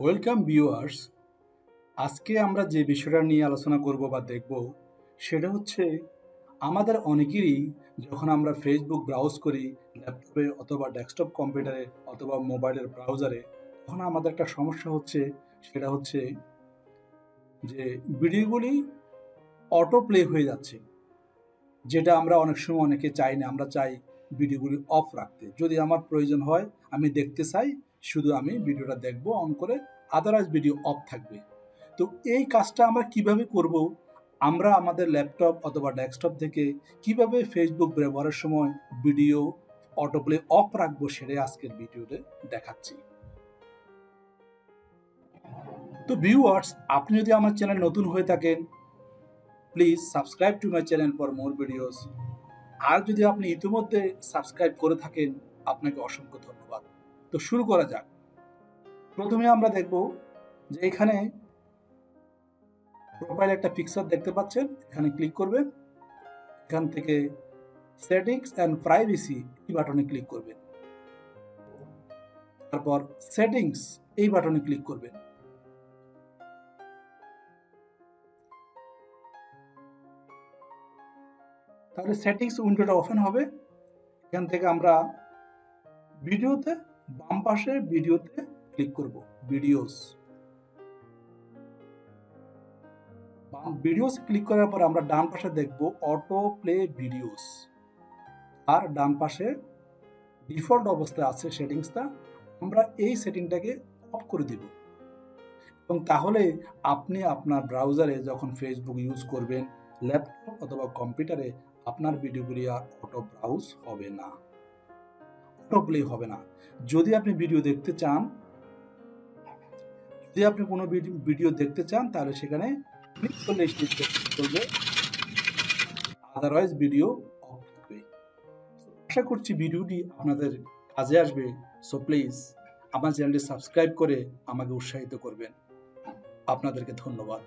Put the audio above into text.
Welcome viewers. আজকে আমরা যে বিষয়টা নিয়ে আলোচনা করব বা দেখব সেটা হচ্ছে আমাদের অনেকেরই যখন আমরা ফেসবুক ব্রাউজ করি ল্যাপটপে অথবা ডেস্কটপ কম্পিউটারে অথবা মোবাইলের ব্রাউজারে, তখন আমাদের একটা সমস্যা হচ্ছে, সেটা হচ্ছে যে ভিডিওগুলি অটো প্লে হয়ে যাচ্ছে, যেটা আমরা অনেক সময় অনেকে চাই না। আমরা চাই ভিডিওগুলি অফ রাখতে। যদি আমার প্রয়োজন হয়, আমি দেখতে চাই, শুধু আমি ভিডিওটা দেখব অন করে, আদারওয়াইজ ভিডিও অফ থাকবে। তো এই কাজটা আমরা কিভাবে করব? আমরা আমাদের ল্যাপটপ অথবা ডেস্কটপ থেকে কিভাবে ফেসবুক ব্যবহারের সময় ভিডিও অটোপ্লে অফ রাখবো, সেটাই আজকের ভিডিওতে দেখাচ্ছি। তো ভিউয়ার্স, আপনি যদি আমার চ্যানেল নতুন হয়ে থাকেন, please subscribe to my channel for more videos. আর যদি আপনি ইতিমধ্যে সাবস্ক্রাইব করে থাকেন, আপনাকে অসংখ্য ধন্যবাদ। তো শুরু করা যাক। প্রথমে আমরা দেখব যে এখানে প্রোফাইল একটা পিকচার দেখতে পাচ্ছেন, এখানে ক্লিক করবেন। এখান থেকে সেটিংস অ্যান্ড প্রাইভেসি এই বাটনে ক্লিক করবেন। তারপর সেটিংস এই বাটনে ক্লিক করবেন। তাহলে সেটিংস উইন্ডোটা ওপেন হবে। এখান থেকে আমরা ভিডিওতে বাম পাশে ভিডিওতে ক্লিক করব। ভিডিওস ক্লিক করার পর আমরা ডান পাশে দেখব অটো প্লে ভিডিওস, আর ডান পাশে ডিফল্ট অবস্থায় আছে সেটিংসটা। আমরা এই সেটিংটাকে অফ করে দিব, এবং তাহলে আপনি আপনার ব্রাউজারে যখন ফেসবুক ইউজ করবেন, ল্যাপটপ অথবা কম্পিউটারে, আপনার ভিডিওগুলি আর অটো ব্রাউজ হবে না, অটো প্লে হবে না। যদি আপনি ভিডিও দেখতে চান, কোনো ভিডিও দেখতে চান, তাহলে সেখানে ক্লিক করলে চলবে, আদারওয়াইজ ভিডিও অফ থাকবে। আশা করছি ভিডিওটি আপনাদের কাজে আসবে। সো প্লিজ আমার চ্যানেলটি সাবস্ক্রাইব করে আমাকে উৎসাহিত করবেন। আপনাদেরকে ধন্যবাদ।